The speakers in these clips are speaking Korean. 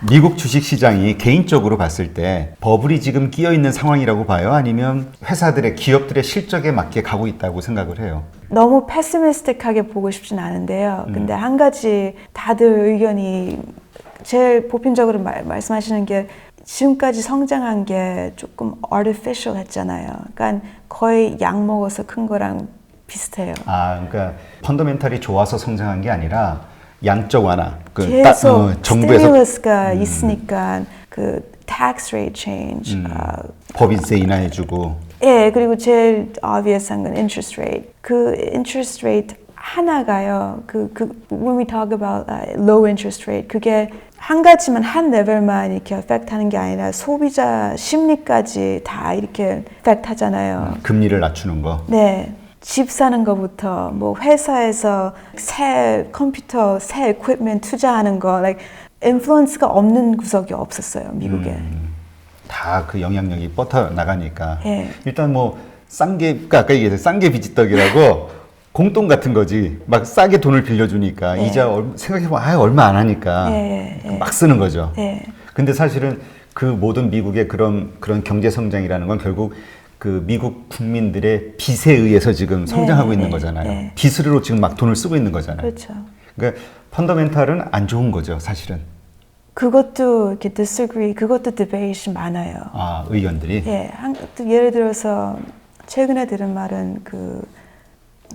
미국 주식시장이 개인적으로 봤을 때 버블이 지금 끼어 있는 상황이라고 봐요? 아니면 회사들의 기업들의 실적에 맞게 가고 있다고 생각을 해요? 너무 패시미스틱하게 보고 싶진 않은데요. 근데 한 가지 다들 의견이 제일 보편적으로 말씀하시는 게 지금까지 성장한 게 조금 artificial 했잖아요. 그러니까 거의 약 먹어서 큰 거랑 비슷해요. 아, 그러니까 펀더멘탈이 좋아서 성장한 게 아니라 양적 완화. 계속 스티뮬러스가 있으니까 그 tax rate change, 법인세 인하해주고. 예, 그리고 제일 obvious한 건 interest rate. 그 interest rate 하나가요. when we talk about low interest rate, 그게 한 가지만 한 레벨만 이렇게 affect 하는 게 아니라 소비자 심리까지 다 이렇게 affect 하잖아요. 금리를 낮추는 거. 네. 집 사는 것부터 뭐 회사에서 새 컴퓨터, 새 equipment 투자하는 거, like 인플루언스가 없는 구석이 없었어요, 미국에. 다 그 영향력이 뻗어 나가니까. 예. 일단 뭐 아까 얘기했던 쌍계 비지떡이라고 공돈 같은 거지. 막 싸게 돈을 빌려주니까 이자 생각해보면 얼마 안 하니까 막 쓰는 거죠. 근데 사실은 그 모든 미국의 그런 경제 성장이라는 건 결국 그 미국 국민들의 빚에 의해서 지금 성장하고 있는 거잖아요. 빚으로 지금 막 돈을 쓰고 있는 거잖아요. 그렇죠. 그러니까 펀더멘탈은 안 좋은 거죠, 사실은. 그것도 이렇게 disagree, 그것도 debate 많아요. 아, 의견들이? 예, 예를 들어서 최근에 들은 말은 그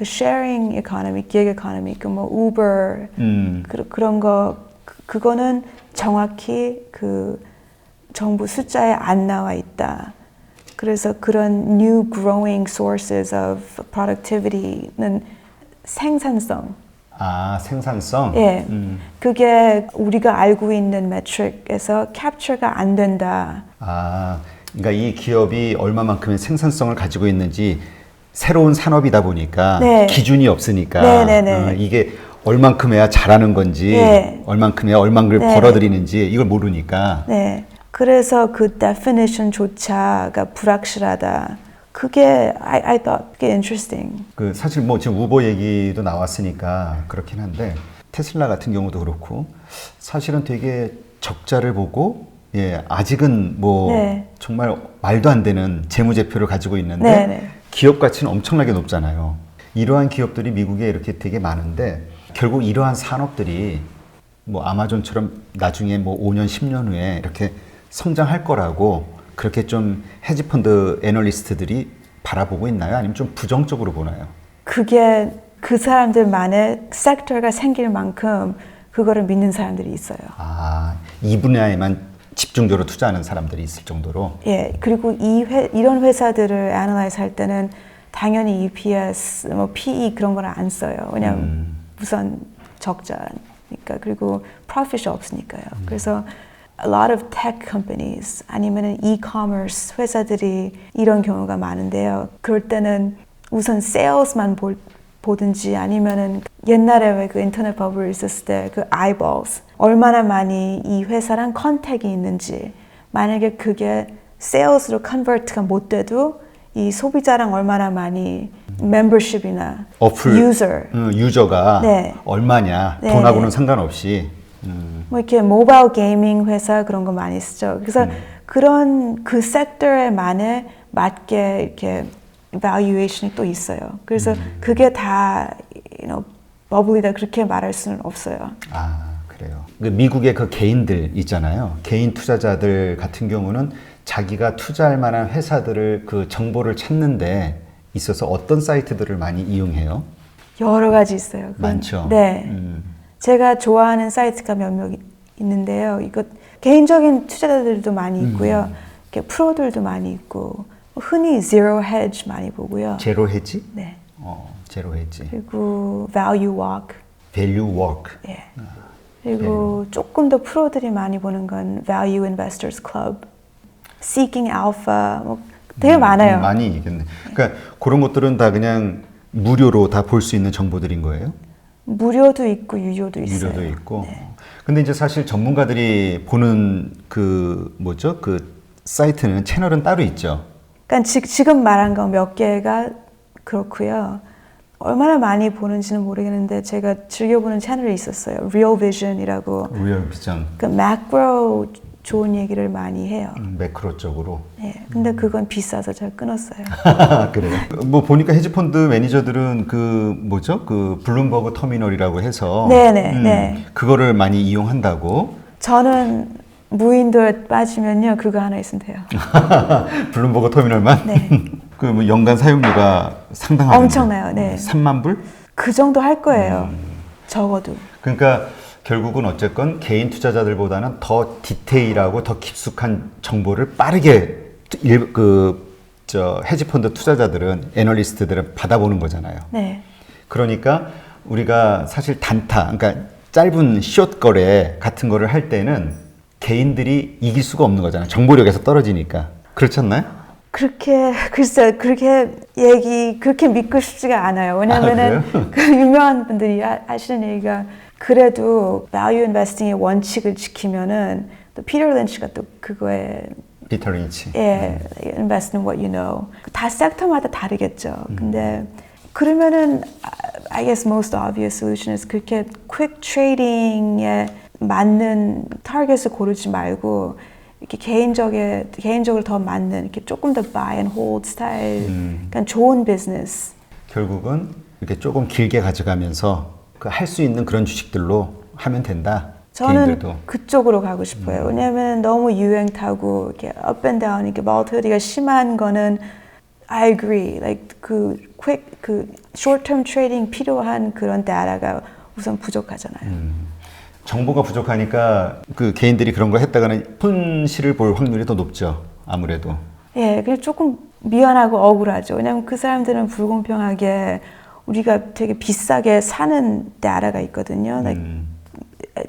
sharing economy, gig economy, 그 뭐 우버 그런 거 그거는 정확히 그 정부 숫자에 안 나와 있다. 그래서 그런 new growing sources of productivity는 생산성. 아, 생산성? 예. 그게 우리가 알고 있는 매트릭에서 캡처가 안 된다. 아, 그러니까 이 기업이 얼마만큼의 생산성을 가지고 있는지 새로운 산업이다 보니까 기준이 없으니까 이게 얼만큼 해야 잘하는 건지 얼만큼 해야 얼만큼 벌어들이는지 이걸 모르니까 그래서 그 definition조차가 불확실하다. 그게 I thought 그게 interesting. 그 사실 뭐 지금 우버 얘기도 나왔으니까 그렇긴 한데 테슬라 같은 경우도 그렇고 사실은 되게 적자를 보고 아직은 뭐 정말 말도 안 되는 재무제표를 가지고 있는데 기업 가치는 엄청나게 높잖아요. 이러한 기업들이 미국에 이렇게 되게 많은데 결국 이러한 산업들이 뭐 아마존처럼 나중에 뭐 5년, 10년 후에 이렇게 성장할 거라고 그렇게 좀 헤지펀드 애널리스트들이 바라보고 있나요? 아니면 좀 부정적으로 보나요? 그게 그 사람들만의 섹터가 생길 만큼 그거를 믿는 사람들이 있어요. 아, 이 분야에만 집중적으로 투자하는 사람들이 있을 정도로? 예, 그리고 이런 회사들을 애널라이즈 할 때는 당연히 EPS, 뭐 PE 그런 걸 안 써요. 왜냐면 우선 적자니까. 그리고 프로핏이 없으니까요. 그래서 a lot of tech companies 아니면 e-commerce 회사들이 이런 경우가 많은데요. 그럴 때는 우선 sales만 보든지 아니면은 옛날에 왜 그 인터넷 버블 있었을 때 그 eyeballs 얼마나 많이 이 회사랑 컨택이 있는지 만약에 그게 sales로 컨버트가 못 돼도 이 소비자랑 얼마나 많이 membership이나 유저가 얼마냐 돈하고는 상관없이 뭐 이렇게 모바일 게이밍 회사 그런 거 많이 쓰죠. 그래서 그런 그 섹터에만에 맞게 이렇게 valuation이 또 있어요. 그래서 그게 다 버블이다 그렇게 말할 수는 없어요. 아, 그래요. 미국의 그 개인들 있잖아요. 개인 투자자들 같은 경우는 자기가 투자할 만한 회사들을 그 정보를 찾는데 있어서 어떤 사이트들을 많이 이용해요? 여러 가지 있어요. 많죠. 네. 제가 좋아하는 사이트가 몇몇 있는데요. 이거 개인적인 투자자들도 많이 있고요. 프로들도 많이 있고 흔히 Zero Hedge 많이 보고요. 제로 헤지? 네. 제로 헤지. 그리고 Value Walk. Value Walk. 예. 그리고 조금 더 프로들이 많이 보는 건 Value Investors Club, Seeking Alpha, 뭐 되게 많아요. 많이 있겠네. 그러니까 그런 것들은 다 그냥 무료로 다 볼 수 있는 정보들인 거예요? 무료도 있고 유료도 있어요. 유료도 있고. 근데 이제 사실 전문가들이 보는 그 뭐죠? 그 사이트는 채널은 따로 있죠. 그러니까 지금 말한 거 몇 개가 그렇고요. 얼마나 많이 보는지는 모르겠는데 제가 즐겨보는 채널이 있었어요. Real Vision이라고. Real Vision. 그 매크로 좋은 얘기를 많이 해요. 매크로 쪽으로. 네, 근데 그건 비싸서 제가 끊었어요. 그래요. 뭐 보니까 헤지펀드 매니저들은 그 뭐죠? 그 블룸버그 터미널이라고 해서 네. 그거를 많이 이용한다고. 저는 무인도에 빠지면요 그거 하나 있으면 돼요. 블룸버그 터미널만? 네. 그 뭐 연간 사용료가 상당하죠. 엄청나요. 네. 3만 불? 그 정도 할 거예요. 적어도. 그러니까 결국은 어쨌건 개인 투자자들보다는 더 디테일하고 더 깊숙한 정보를 빠르게 헤지펀드 투자자들은 애널리스트들은 받아보는 거잖아요. 네. 그러니까 우리가 사실 단타, 그러니까 짧은 숏 거래 같은 거를 할 때는 개인들이 이길 수가 없는 거잖아요. 정보력에서 떨어지니까. 그렇지 않나요? 글쎄, 그렇게 믿고 싶지가 않아요. 왜냐면은 그 유명한 분들이 하시는 얘기가 그래도 value investing의 원칙을 지키면은 또 피터 린치가 또 그거에 피터 린치. 예, invest in what you know. 다 섹터마다 다르겠죠. 근데 그러면은 I guess most obvious solution is 그렇게 quick trading에 맞는 타겟을 고르지 말고 이렇게 개인적으로 더 맞는 이렇게 조금 더 buy and hold 스타일, 그러니까 좋은 비즈니스. 결국은 이렇게 조금 길게 가져가면서 그 할 수 있는 그런 주식들로 하면 된다. 저는 개인들도. 그쪽으로 가고 싶어요. 왜냐하면 너무 유행 타고 이렇게 up and down 이렇게 volatility가 심한 거는 I agree. Like 그 short term trading 필요한 그런 데이터가 우선 부족하잖아요. 정보가 부족하니까 그 개인들이 그런 거 했다가는 손실을 볼 확률이 더 높죠. 아무래도. 예, 그냥 조금 미안하고 억울하죠. 왜냐하면 그 사람들은 불공평하게 우리가 되게 비싸게 사는 데이터가 있거든요. Like,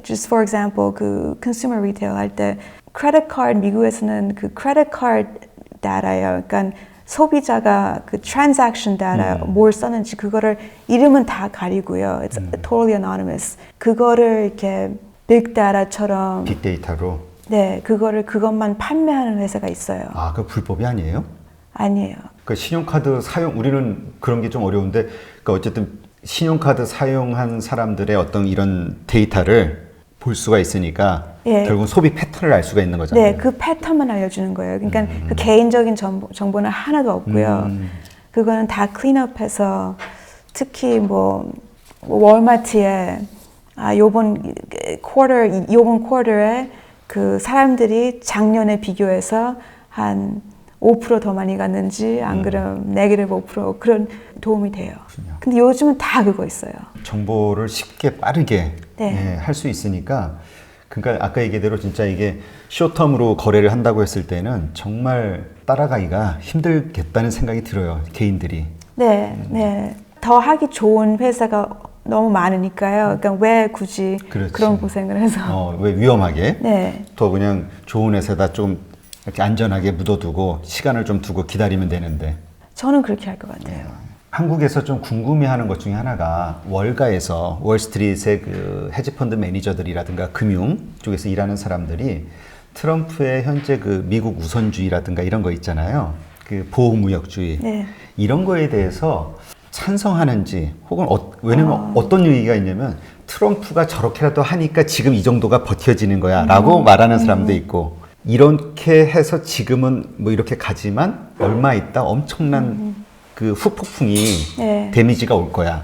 just for example, 그 consumer retail 할 때 credit card 미국에서는 그 credit card 데이터예요. 그러니까 소비자가 그 transaction data 뭘 썼는지 그거를 이름은 다 가리고요. It's totally anonymous. 그거를 이렇게 big data처럼 빅데이터로. 네, 그것만 판매하는 회사가 있어요. 아, 그 불법이 아니에요? 아니에요. 그 신용카드 사용 우리는 그런 게 좀 어려운데, 그러니까 어쨌든 신용카드 사용한 사람들의 어떤 이런 데이터를 볼 수가 있으니까 예. 결국 소비 패턴을 알 수가 있는 거잖아요. 네, 그 패턴만 알려주는 거예요. 그러니까 그 개인적인 정보는 하나도 없고요. 그거는 다 클린업해서 특히 뭐 월마트에 요번 쿼터에 그 사람들이 작년에 비교해서 한 5% 더 많이 갔는지 안 그럼 네게티브 5% 그런 도움이 돼요. 그렇군요. 근데 요즘은 다 그거 있어요. 정보를 쉽게 빠르게 네. 할 수 있으니까, 그러니까 아까 얘기대로 진짜 이게 쇼텀으로 거래를 한다고 했을 때는 정말 따라가기가 힘들겠다는 생각이 들어요. 개인들이. 네. 더 하기 좋은 회사가 너무 많으니까요. 그러니까 왜 굳이 그렇지. 그런 고생을 해서. 왜 위험하게? 네. 더 그냥 좋은 회사에다 좀 이렇게 안전하게 묻어두고 시간을 좀 두고 기다리면 되는데. 저는 그렇게 할 것 같아요. 한국에서 좀 궁금해하는 것 중에 하나가 월가에서 월스트리트의 그 헤지펀드 매니저들이라든가 금융 쪽에서 일하는 사람들이 트럼프의 현재 그 미국 우선주의라든가 이런 거 있잖아요. 그 보호무역주의. 네. 이런 거에 대해서 찬성하는지 혹은 왜냐면 어떤 얘기가 있냐면 트럼프가 저렇게라도 하니까 지금 이 정도가 버텨지는 거야 라고 말하는 사람도 있고, 이렇게 해서 지금은 뭐 이렇게 가지만 얼마 있다 엄청난 그 후폭풍이 네. 데미지가 올 거야.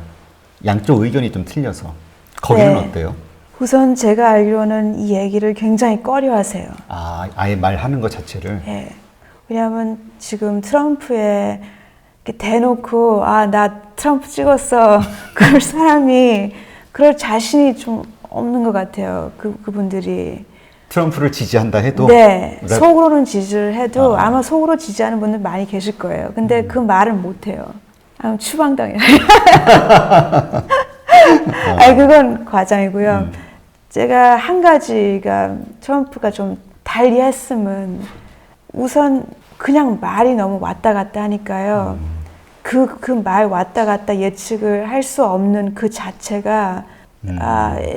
양쪽 의견이 좀 틀려서. 거기는 네. 어때요? 우선 제가 알기로는 이 얘기를 굉장히 꺼려하세요. 아예 말하는 것 자체를. 네. 왜냐하면 지금 트럼프에 이렇게 대놓고 나 트럼프 찍었어 그럴 사람이 그럴 자신이 좀 없는 것 같아요. 그분들이. 트럼프를 지지한다 해도? 네. 속으로는 지지를 해도 아마 속으로 지지하는 분들 많이 계실 거예요. 근데 그 말을 못 해요. 추방당해. 그건 과장이고요. 제가 한 가지가 트럼프가 좀 달리 했으면 우선 그냥 말이 너무 왔다 갔다 하니까요. 그 말 왔다 갔다 예측을 할 수 없는 그 자체가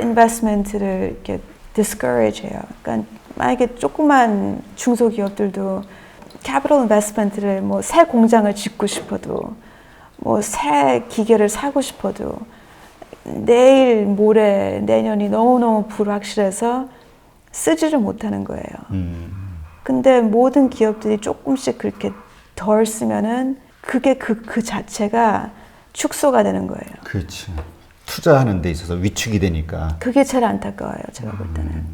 인베스트먼트를 이렇게 discourage 해요. 그러니까 만약에 조그만 중소기업들도 캐피털 인베스트먼트를 뭐 새 공장을 짓고 싶어도 뭐 새 기계를 사고 싶어도 내일, 모레, 내년이 너무너무 불확실해서 쓰지를 못하는 거예요. 근데 모든 기업들이 조금씩 그렇게 덜 쓰면은 그게 그 자체가 축소가 되는 거예요. 그렇지. 투자하는 데 있어서 위축이 되니까. 그게 제일 안타까워요, 제가 볼 때는.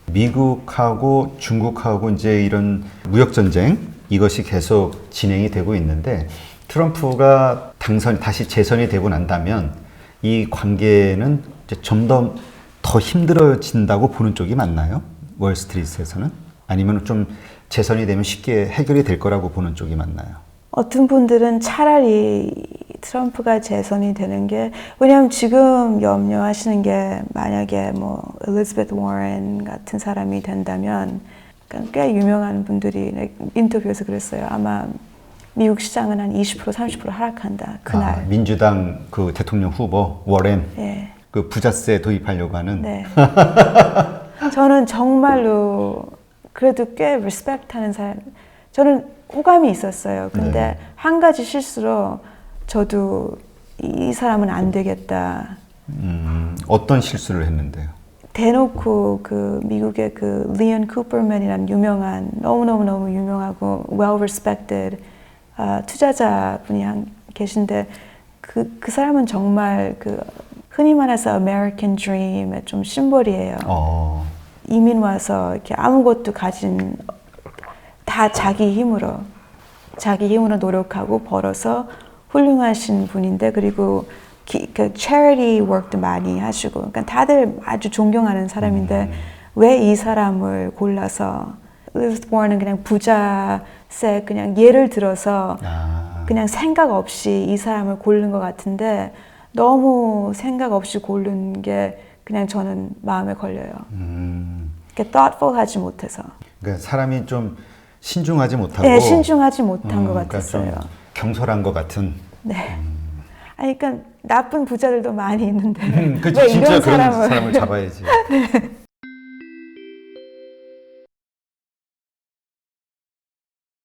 미국하고 중국하고 이제 이런 무역 전쟁 이것이 계속 진행이 되고 있는데 트럼프가 다시 재선이 되고 난다면 이 관계는 이제 좀 더 힘들어진다고 보는 쪽이 맞나요? 월스트리트에서는? 아니면 좀 재선이 되면 쉽게 해결이 될 거라고 보는 쪽이 맞나요? 어떤 분들은 차라리 트럼프가 재선이 되는 게, 왜냐하면 지금 염려하시는 게 만약에 뭐 엘리자베스 워런 같은 사람이 된다면 꽤 유명한 분들이 인터뷰에서 그랬어요. 아마 미국 시장은 한 20% 30% 하락한다. 그날. 민주당 그 대통령 후보 워렌. 예. 그 부자세 도입하려고 하는. 네. 저는 정말로 그래도 꽤 리스펙트하는 사람. 저는 호감이 있었어요. 근데 네. 한 가지 실수로 저도 이 사람은 안 되겠다. 어떤 실수를 했는데요? 대놓고 그 미국의 그 리언 쿠퍼맨이라는 유명한 너무 유명하고 well respected 투자자 분이 계신데 그 사람은 정말 그 흔히 말해서 American Dream의 좀 심볼이에요. 이민 와서 이렇게 아무것도 가진 다 자기 힘으로 노력하고 벌어서 훌륭하신 분인데, 그리고 그 charity work도 많이 하시고, 그러니까 다들 아주 존경하는 사람인데 왜 이 사람을 골라서 엘리자베스 워런은 그냥 부자세 그냥 예를 들어서 그냥 생각 없이 이 사람을 고른 것 같은데 너무 생각 없이 고른 게 그냥 저는 마음에 걸려요. 그러니까 thoughtful하지 못해서. 그러니까 사람이 좀 신중하지 못하고. 네, 신중하지 못한 것 그러니까 같았어요. 좀 경솔한 것 같은. 네. 아니, 그러니까 나쁜 부자들도 많이 있는데 그치, 왜 진짜 이런 그런 사람을 사람을 잡아야지. 네.